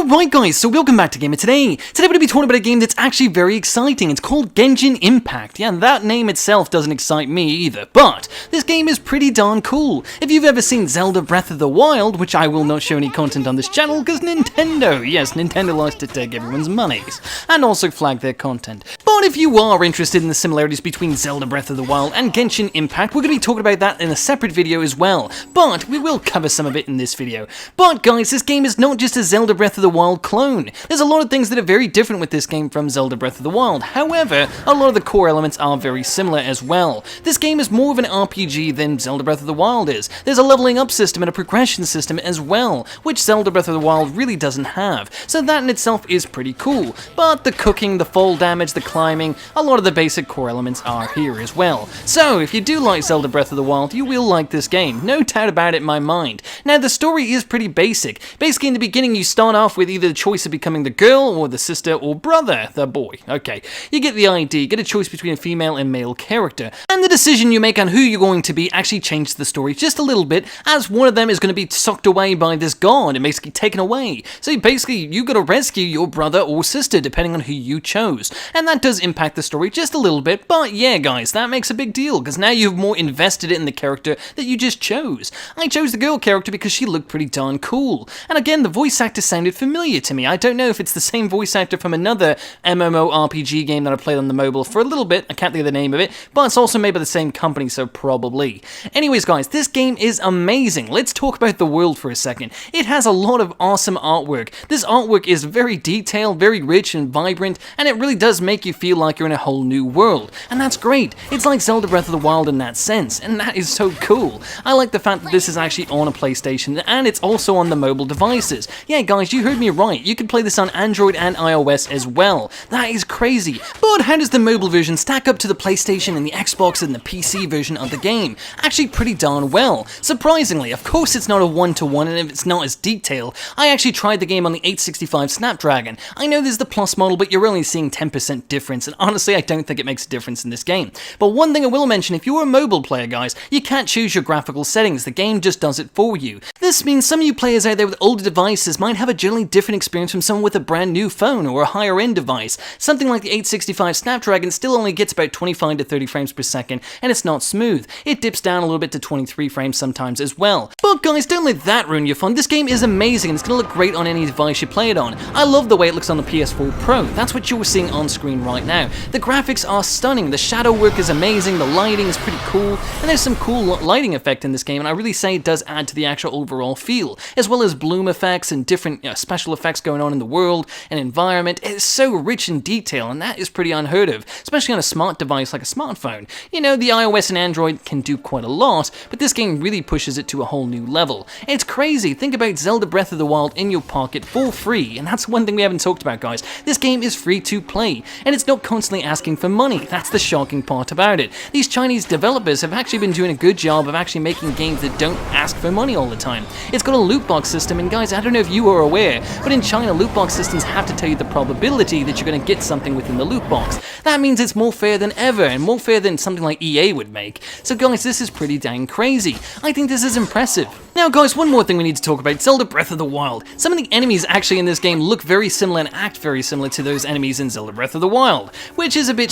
Alright guys, so welcome back to Gamer Today. Today we're going to be talking about a game that's actually very exciting. It's called Genshin Impact. Yeah, that name itself doesn't excite me either, but this game is pretty darn cool. If you've ever seen Zelda Breath of the Wild, which I will not show any content on this channel because Nintendo, yes, Nintendo likes to take everyone's monies, and also flag their content. But if you are interested in the similarities between Zelda Breath of the Wild and Genshin Impact, we're going to be talking about that in a separate video as well, but we will cover some of it in this video. But guys, this game is not just a Zelda Breath of the Wild clone. There's a lot of things that are very different with this game from Zelda Breath of the Wild. However, a lot of the core elements are very similar as well. This game is more of an RPG than Zelda Breath of the Wild is. There's a leveling up system and a progression system as well, which Zelda Breath of the Wild really doesn't have. So that in itself is pretty cool. But the cooking, the fall damage, the climbing, a lot of the basic core elements are here as well. So if you do like Zelda Breath of the Wild, you will like this game. No doubt about it in my mind. Now the story is pretty basic. Basically in the beginning you start off with either the choice of becoming the girl or the sister or brother, the boy. Okay, you get the idea, get a choice between a female and male character. And the decision you make on who you're going to be actually changes the story just a little bit, as one of them is going to be sucked away by this god and basically taken away. So basically you got to rescue your brother or sister depending on who you chose. And that does impact the story just a little bit, but yeah guys, that makes a big deal because now you've more invested in the character that you just chose. I chose the girl character because she looked pretty darn cool. And again, the voice actor sounded familiar to me. I don't know if it's the same voice actor from another MMORPG game that I played on the mobile for a little bit, I can't think of the name of it, but it's also made by the same company, so probably. Anyways guys, this game is amazing. Let's talk about the world for a second. It has a lot of awesome artwork. This artwork is very detailed, very rich and vibrant, and it really does make you feel like you're in a whole new world. And that's great. It's like Zelda Breath of the Wild in that sense, and that is so cool. I like the fact that this is actually on a PlayStation, and it's also on the mobile devices. Yeah guys, you heard me right. You can play this on Android and iOS as well. That is crazy. But how does the mobile version stack up to the PlayStation and the Xbox and the PC version of the game? Actually pretty darn well. Surprisingly, of course it's not a one-to-one, and if it's not as detailed, I actually tried the game on the 865 Snapdragon. I know there's the Plus model, but you're only seeing 10% difference, and honestly I don't think it makes a difference in this game. But one thing I will mention, if you're a mobile player guys, you can't choose your graphical settings, the game just does it for you. This means some of you players out there with older devices might have a generally different experience from someone with a brand new phone or a higher end device. Something like the 865 Snapdragon still only gets about 25 to 30 frames per second, and it's not smooth. It dips down a little bit to 23 frames sometimes as well. But guys, don't let that ruin your fun. This game is amazing and it's going to look great on any device you play it on. I love the way it looks on the PS4 Pro. That's what you're seeing on screen right now. The graphics are stunning, the shadow work is amazing, the lighting is pretty cool, and there's some cool lighting effect in this game, and I really say it does add to the actual overall feel, as well as bloom effects and different special effects going on in the world and environment. It is so rich in detail, and that is pretty unheard of, especially on a smart device like a smartphone. You know, the iOS and Android can do quite a lot, but this game really pushes it to a whole new level. It's crazy. Think about Zelda Breath of the Wild in your pocket for free, and that's one thing we haven't talked about, guys. This game is free to play, and it's not constantly asking for money. That's the shocking part about it. These Chinese developers have actually been doing a good job of actually making games that don't ask for money all the time. It's got a loot box system, and guys, I don't know if you are aware, but in China, loot box systems have to tell you the probability that you're going to get something within the loot box. That means it's more fair than ever, and more fair than something like EA would make. So guys, this is pretty dang crazy. I think this is impressive. Now guys, one more thing we need to talk about, Zelda Breath of the Wild. Some of the enemies actually in this game look very similar and act very similar to those enemies in Zelda Breath of the Wild, which is a bit,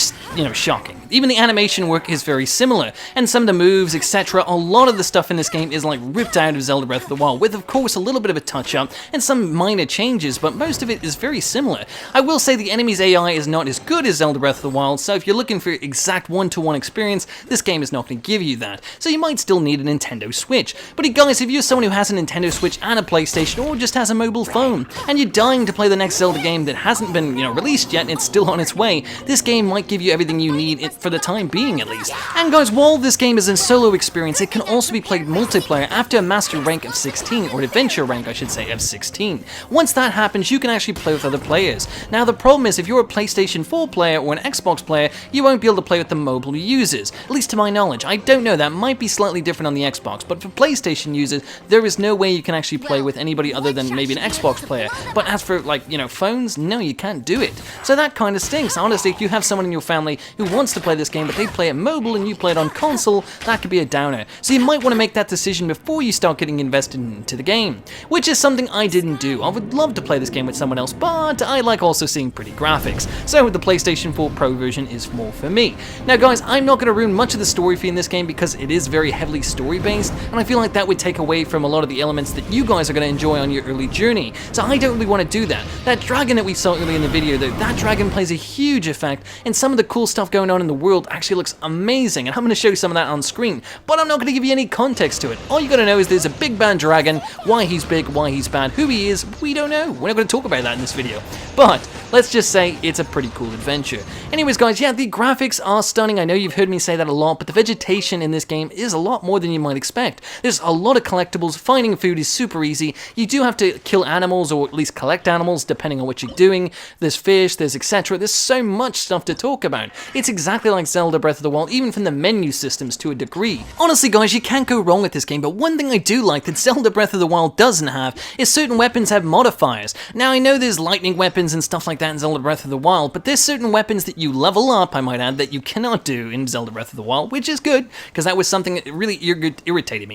shocking. Even the animation work is very similar, and some of the moves, etc., a lot of the stuff in this game is like ripped out of Zelda Breath of the Wild, with of course a little bit of a touch-up and some minor changes, but most of it is very similar. I will say the enemy's AI is not as good as Zelda Breath of the Wild, so if you're looking for exact one-to-one experience, this game is not going to give you that, so you might still need a Nintendo Switch. But guys, if you're someone who has a Nintendo Switch and a PlayStation, or just has a mobile phone, and you're dying to play the next Zelda game that hasn't been, released yet and it's still on its way, this game might give you everything you need for the time being at least. And guys, while this game is a solo experience, it can also be played multiplayer after a master rank of 16, or an adventure rank I should say of 16. Once that happens, you can actually play with other players. Now the problem is, if you're a PlayStation 4 player or an Xbox player, you won't be able to play with the mobile users. At least to my knowledge. I don't know, that might be slightly different on the Xbox, but for PlayStation users, there is no way you can actually play with anybody other than maybe an Xbox player. But as for, like, you know, phones, no, you can't do it. So that kind of stinks. Honestly, if you have someone in your family who wants to play this game, but they play it mobile and you play it on console, that could be a downer. So you might want to make that decision before you start getting invested into the game, which is something I didn't do. I would love to play this game with someone else, but I like also seeing pretty graphics. So the PlayStation 4 Pro version is more for me. Now guys, I'm not going to ruin much of the story for you in this game because it is very heavily story based, and I feel like that would take away from a lot of the elements that you guys are going to enjoy on your early journey. So I don't really want to do that. That dragon that we saw earlier in the video though, that dragon plays a huge effect, and some of the cool stuff going on in the world actually looks amazing, and I'm going to show you some of that on screen, but I'm not going to give you any context to it. All you got to know is there's a big bad dragon, why he's big, why he's bad, who he is, we don't know. We're not going to talk about that in this video, but let's just say it's a pretty cool adventure. Anyways guys, yeah, the graphics are stunning. I know you've heard me say that a lot, but the vegetation in this game is a lot more than you might expect. There's a lot of collectibles, finding food is super easy, you do have to kill animals or at least collect animals depending on what you're doing, there's fish, there's etc. There's so much stuff to talk about. It's exactly like Zelda Breath of the Wild, even from the menu systems to a degree. Honestly guys, you can't go wrong with this game, but one thing I do like that Zelda Breath of the Wild doesn't have is certain weapons have modifiers. Now I know there's lightning weapons and stuff like that in Zelda Breath of the Wild, but there's certain weapons that you level up, I might add, that you cannot do in Zelda Breath of the Wild, which is good, because that was something that really irritated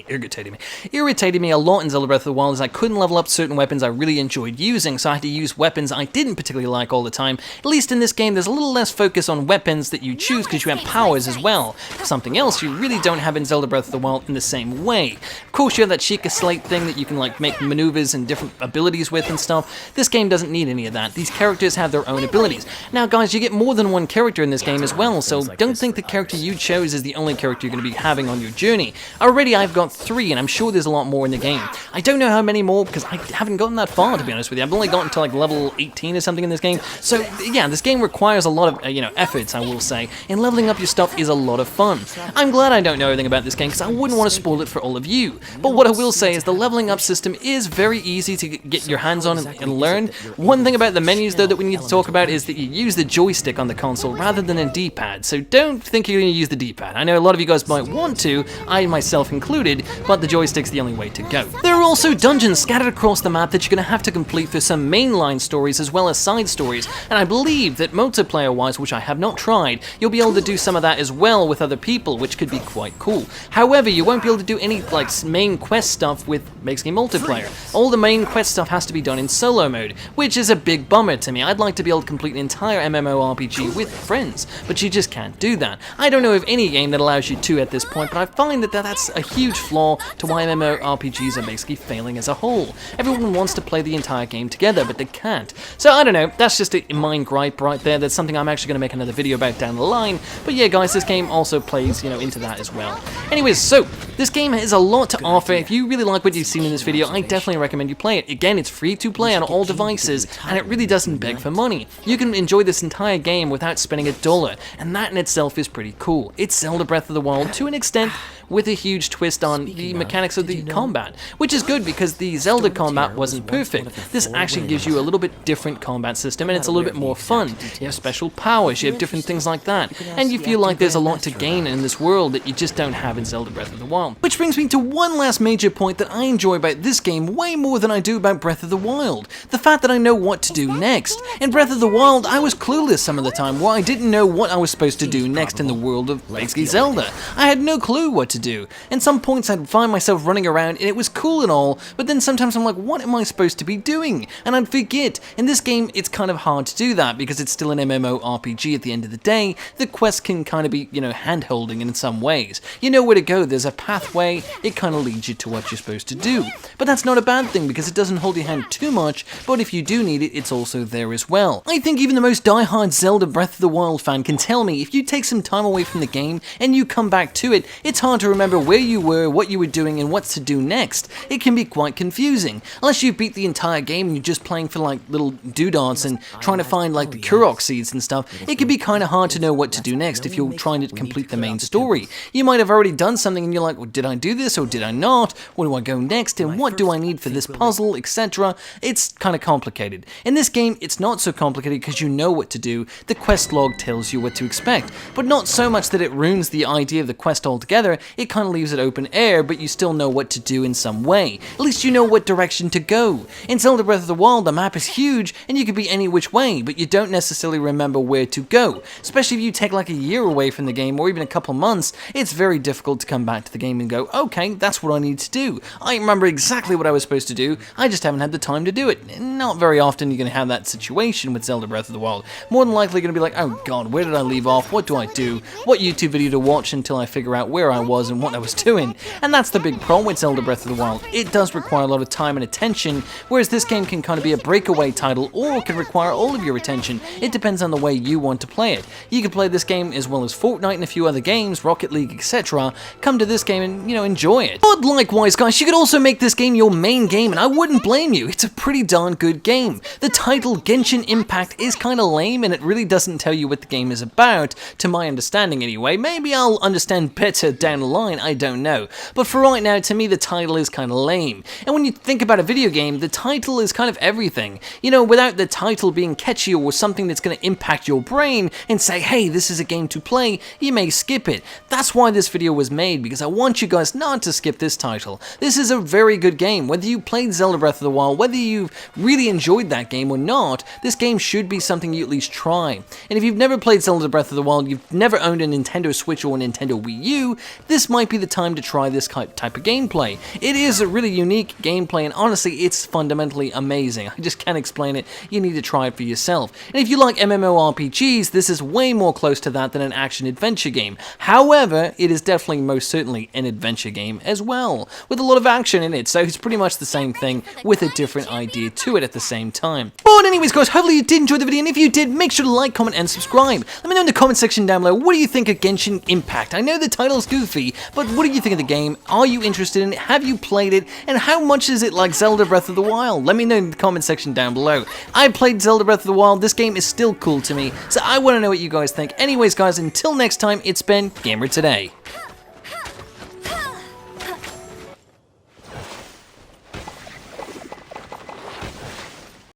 me a lot in Zelda Breath of the Wild, is I couldn't level up certain weapons I really enjoyed using, so I had to use weapons I didn't particularly like all the time. At least in this game, there's a little less focus on weapons that you choose because you have powers as well. Something else you really don't have in Zelda Breath of the Wild in the same way. Of course, you have that Sheikah Slate thing that you can like make maneuvers and different abilities with and stuff. This game doesn't need any of that. These characters have their own abilities. Now guys, you get more than one character in this game as well, so don't think the character you chose is the only character you're going to be having on your journey. Already I've got 3, and I'm sure there's a lot more in the game. I don't know how many more because I haven't gotten that far, to be honest with you. I've only gotten to like level 18 or something in this game. So yeah, this game requires a lot of efforts, I will say, and leveling up your stuff is a lot of fun. I'm glad I don't know everything about this game because I wouldn't want to spoil it for all of you. But what I will say is the leveling up system is very easy to get your hands on and learn. One thing about the menus though that we need to talk about is that you use the joystick on the console rather than a D-pad. So don't think you're going to use the D-pad. I know a lot of you guys might want to, I myself included, but the joystick's the only way to go. There are also dungeons scattered across the map that you're going to have to complete for some mainline stories as well as side stories, and I believe that multiplayer-wise, which I have not tried, you'll be able to do some of that as well with other people, which could be quite cool. However, you won't be able to do any like main quest stuff with basically multiplayer. All the main quest stuff has to be done in solo mode, which is a big bummer to me. I'd like to be able to complete an entire MMORPG with friends, but you just can't do that. I don't know of any game that allows you to at this point, but I find that that's a huge flaw to why MMORPGs are basically failing as a whole. Everyone wants to play the entire game together, but they can't. So I don't know, that's just a mind gripe right there. That's something I'm actually going to make another video about down the line. But yeah guys, this game also plays, into that as well. Anyways, so this game has a lot to offer. If you really like what you've seen in this video, I definitely recommend you play it. Again, it's free to play on all devices, and it really doesn't beg for money. You can enjoy this entire game without spending $1, and that in itself is pretty cool. It's Zelda Breath of the Wild to an extent, with a huge twist on the mechanics of the combat, which is good because the Zelda combat wasn't perfect. This actually gives you a little bit different combat system, and it's a little bit more fun. You have special powers, you have different things like that, and you feel like there's a lot to gain in this world that you just don't have in Zelda Breath of the Wild. Which brings me to one last major point that I enjoy about this game way more than I do about Breath of the Wild. The fact that I know what to do next. In Breath of the Wild, I was clueless some of the time, where I didn't know what I was supposed to do next in the world of basically Zelda. I had no clue what to do. And some points I'd find myself running around and it was cool and all, but then sometimes I'm like, what am I supposed to be doing? And I'd forget. In this game, it's kind of hard to do that because it's still an MMORPG at the end of the day. The quest can kind of be, hand-holding in some ways. You know where to go, there's a pathway, it kind of leads you to what you're supposed to do. But that's not a bad thing because it doesn't hold your hand too much, but if you do need it, it's also there as well. I think even the most die-hard Zelda Breath of the Wild fan can tell me if you take some time away from the game and you come back to it, it's hard to to remember where you were, what you were doing, and what to do next, it can be quite confusing. Unless you beat the entire game and you're just playing for like little doodads and trying to find like the Kurok seeds and stuff, it can be kind of hard to know what to do next if you're trying to complete the main story. You might have already done something and you're like, well, did I do this or did I not? Where do I go next and what do I need for this puzzle, etc. It's kind of complicated. In this game, it's not so complicated because you know what to do. The quest log tells you what to expect, but not so much that it ruins the idea of the quest altogether. It kind of leaves it open air, but you still know what to do in some way. At least you know what direction to go. In Zelda Breath of the Wild, the map is huge and you can be any which way, but you don't necessarily remember where to go. Especially if you take like a year away from the game or even a couple months, it's very difficult to come back to the game and go, okay, that's what I need to do. I remember exactly what I was supposed to do, I just haven't had the time to do it. Not very often you're going to have that situation with Zelda Breath of the Wild. More than likely going to be like, oh god, where did I leave off? What do I do? What YouTube video to watch until I figure out where I was and what I was doing? And that's the big problem with Zelda Breath of the Wild. It does require a lot of time and attention, whereas this game can kind of be a breakaway title or can require all of your attention. It depends on the way you want to play it. You can play this game as well as Fortnite and a few other games, Rocket League, etc. Come to this game and, enjoy it. But likewise, guys, you could also make this game your main game, and I wouldn't blame you. It's a pretty darn good game. The title, Genshin Impact, is kind of lame, and it really doesn't tell you what the game is about, to my understanding anyway. Maybe I'll understand better down the line, I don't know. But for right now, to me, the title is kind of lame. And when you think about a video game, the title is kind of everything. Without the title being catchy or something that's going to impact your brain and say, hey, this is a game to play, you may skip it. That's why this video was made, because I want you guys not to skip this title. This is a very good game. Whether you played Zelda Breath of the Wild, whether you've really enjoyed that game or not, this game should be something you at least try. And if you've never played Zelda Breath of the Wild, you've never owned a Nintendo Switch or a Nintendo Wii U, this might be the time to try this type of gameplay. It is a really unique gameplay, and honestly, it's fundamentally amazing. I just can't explain it. You need to try it for yourself. And if you like MMORPGs, this is way more close to that than an action-adventure game. However, it is definitely most certainly an adventure game as well, with a lot of action in it, so it's pretty much the same thing with a different idea to it at the same time. But anyways, guys, hopefully you did enjoy the video, and if you did, make sure to like, comment, and subscribe. Let me know in the comment section down below, what do you think of Genshin Impact? I know the title's goofy, but what do you think of the game? Are you interested in it? Have you played it? And how much is it like Zelda Breath of the Wild? Let me know in the comment section down below. I played Zelda Breath of the Wild, this game is still cool to me, so I want to know what you guys think. Anyways, guys, until next time, it's been Gamer Today.